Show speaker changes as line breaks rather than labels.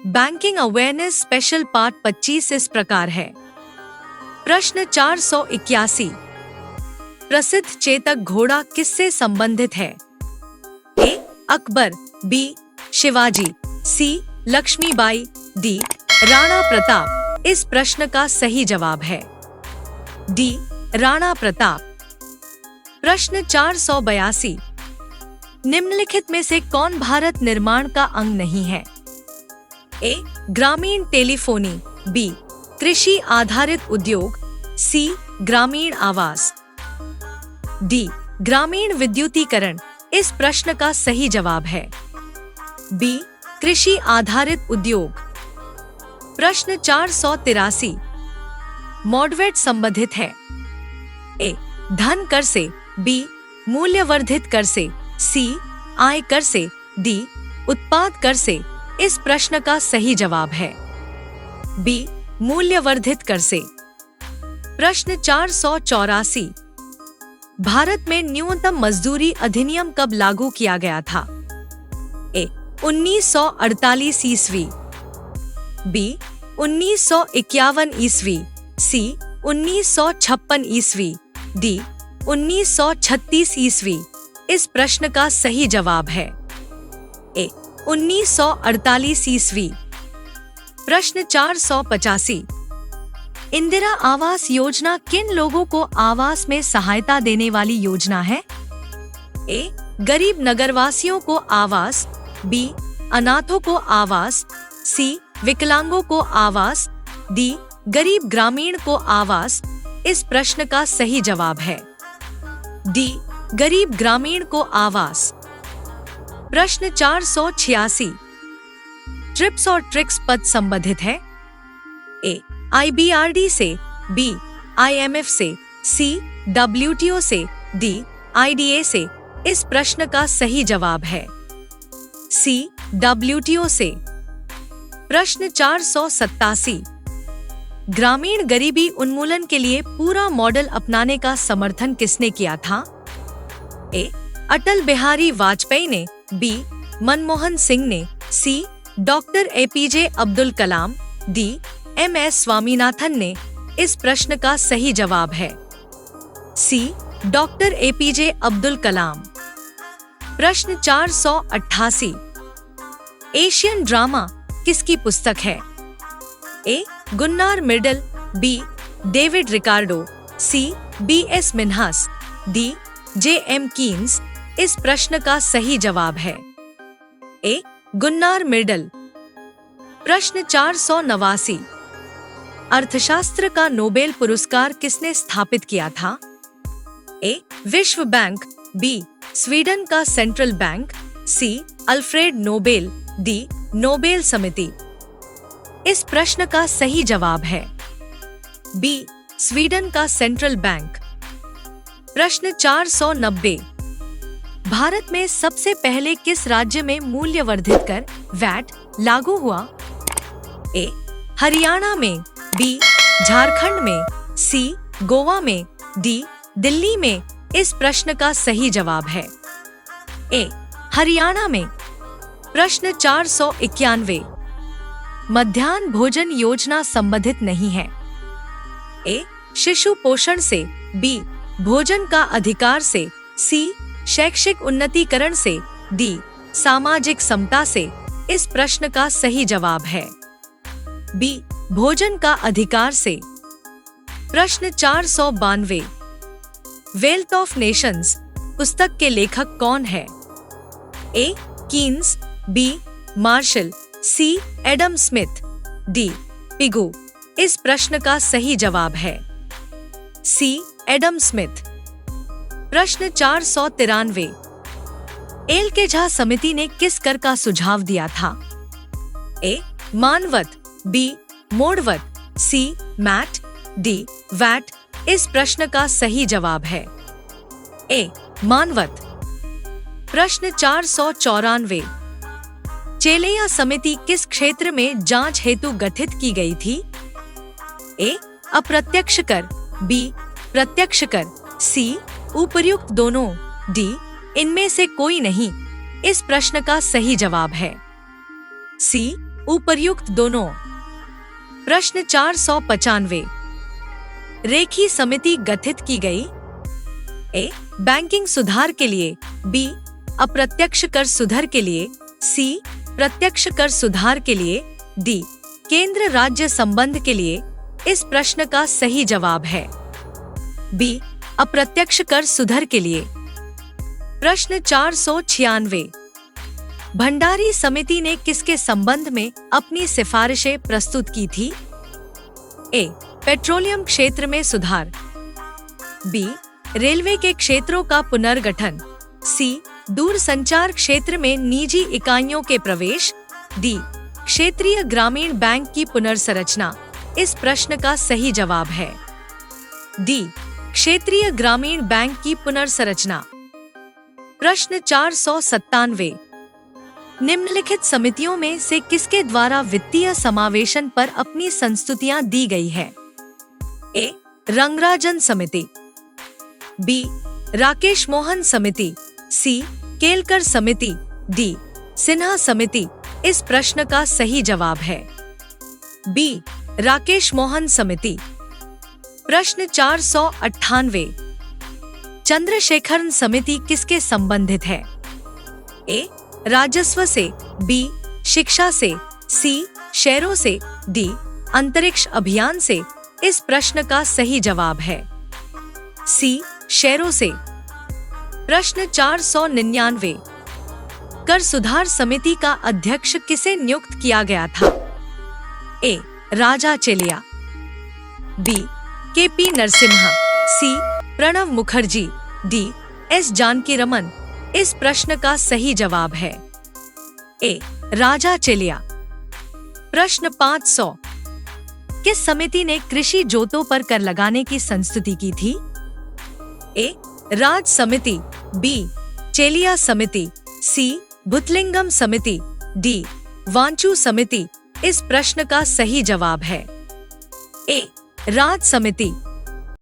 Banking awareness special part 25 इस प्रकार है। प्रश्न 481, प्रसिद्ध चेतक घोड़ा किससे संबंधित है? ए. अकबर, बी. शिवाजी, सी. लक्ष्मीबाई, डी. राणा प्रताप। इस प्रश्न का सही जवाब है डी. राणा प्रताप। प्रश्न 482, निम्नलिखित में से कौन भारत निर्माण का अंग नहीं है? ए. ग्रामीण टेलीफोनी, बी. कृषि आधारित उद्योग, सी. ग्रामीण आवास, डी. ग्रामीण विद्युतीकरण। इस प्रश्न का सही जवाब है बी. कृषि आधारित उद्योग। प्रश्न 483, मॉडरेट संबंधित है? ए. धन कर से, बी. मूल्यवर्धित कर से, सी. आय कर से, डी. उत्पाद कर से। इस प्रश्न का सही जवाब है बी. मूल्यवर्धित कर से। प्रश्न 484, भारत में न्यूनतम मजदूरी अधिनियम कब लागू किया गया था? ए. 1948 ईस्वी, बी. 1951 ईस्वी, सी. 1956 ईस्वी, डी. 1936 ईस्वी। इस प्रश्न का सही जवाब है ए. 1948 ईस्वी। प्रश्न 485, इंदिरा आवास योजना किन लोगों को आवास में सहायता देने वाली योजना है? ए. गरीब नगरवासियों को आवास, बी. अनाथों को आवास, सी. विकलांगों को आवास, डी. गरीब ग्रामीण को आवास। इस प्रश्न का सही जवाब है डी. गरीब ग्रामीण को आवास। प्रश्न 486, ट्रिप्स और ट्रिक्स पद संबंधित है? ए. IBRD से, बी. IMF से, सी. WTO से, डी. IDA से। इस प्रश्न का सही जवाब है सी. WTO से। प्रश्न 487, ग्रामीण गरीबी उन्मूलन के लिए पूरा मॉडल अपनाने का समर्थन किसने किया था? ए. अटल बिहारी वाजपेयी ने, बी. मनमोहन सिंह ने, C. Doctor APJ Abdul Kalam, D. MS Swaminathan ने। इस प्रश्न का सही जवाब है C. Doctor APJ Abdul Kalam. प्रश्न 488, एशियन ड्रामा किसकी पुस्तक है? A. Gunnar Myrdal, B. David Ricardo, C. BS Minhas, D. JM Keynes. इस प्रश्न का सही जवाब है ए. Gunnar middle. प्रश्न 489, अर्थशास्त्र का नोबेल पुरस्कार किसने स्थापित किया था? ए. विश्व बैंक, बी. स्वीडन का central bank, C. Alfred Nobel, D. Nobel समिति। इस प्रश्न का सही जवाब है बी. स्वीडन का सेंट्रल बैंक। प्रश्न 490, भारत में सबसे पहले किस राज्य में मूल्यवर्धित कर वैट लागू हुआ? ए. हरियाणा में, बी. झारखंड में, सी. गोवा में, डी. दिल्ली में। इस प्रश्न का सही जवाब है ए. हरियाणा में। प्रश्न 491, मध्याह्न भोजन योजना संबंधित नहीं है? ए. शिशु पोषण से, बी. भोजन का अधिकार से, सी. शैक्षिक उन्नतीकरण से, डी. सामाजिक समता से। इस प्रश्न का सही जवाब है बी. भोजन का अधिकार से। प्रश्न 492, वेल्थ ऑफ नेशंस पुस्तक के लेखक कौन है? A. Keynes, B. Marshall, C. Adam Smith, D. Pigou. इस प्रश्न का सही जवाब है सी. Adam Smith. प्रश्न 493, एल के झा समिति ने किस कर का सुझाव दिया था? A. MANVAT, B. MODVAT, C. MAT, D. VAT. इस प्रश्न का सही जवाब है ए. मानवत। प्रश्न 494, चेलैया समिति किस क्षेत्र में जांच हेतु गठित की गई थी? ए. अप्रत्यक्ष कर, बी. प्रत्यक्ष कर, सी. उपर्युक्त दोनों, डी. इनमें से कोई नहीं। इस प्रश्न का सही जवाब है सी. उपर्युक्त दोनों। प्रश्न 495। रेखी समिति गठित की गई? ए. बैंकिंग सुधार के लिए, बी. अप्रत्यक्ष कर सुधार के लिए, सी. प्रत्यक्ष कर सुधार के लिए, डी. केंद्र राज्य संबंध के लिए। इस प्रश्न का सही जवाब है बी. अप्रत्यक्ष कर सुधार के लिए। प्रश्न 496। भंडारी समिति ने किसके संबंध में अपनी सिफारिशें प्रस्तुत की थी? ए. पेट्रोलियम क्षेत्र में सुधार, बी. रेलवे के क्षेत्रों का पुनर्गठन, सी. दूरसंचार क्षेत्र में निजी इकाइयों के प्रवेश, डी. क्षेत्रीय ग्रामीण बैंक की पुनर्संरचना। इस प्रश्न का सही जवाब है डी. क्षेत्रीय ग्रामीण बैंक की पुनर्संरचना। प्रश्न 497। निम्नलिखित समितियों में से किसके द्वारा वित्तीय समावेशन पर अपनी संस्तुतियां दी गई है? ए. रंगराजन समिति, बी. राकेश मोहन समिति, सी. केलकर समिति, डी. सिन्हा समिति। इस प्रश्न का सही जवाब है बी. राकेश मोहन समिति। प्रश्न 498। चंद्रशेखरन समिति किसके संबंधित है? ए. राजस्व से, बी. शिक्षा से, सी. शहरों से, डी. अंतरिक्ष अभियान से। इस प्रश्न का सही जवाब है सी. शहरों से। प्रश्न 499। कर सुधार समिति का अध्यक्ष किसे नियुक्त किया गया था? ए. राजा चेलिया, बी. के.पी. नरसिम्हा, सी. प्रणव मुखर्जी, डी. एस. जानकीरमन। इस प्रश्न का सही जवाब है ए. राजा चेलिया। प्रश्न 500। किस समिति ने कृषि जोतों पर कर लगाने की संस्तुति की थी? ए. राज समिति, बी. चेलिया समिति, सी. भुतलिंगम समिति, डी. वांचू समिति। इस प्रश्न का सही जवाब है ए. राज समिति।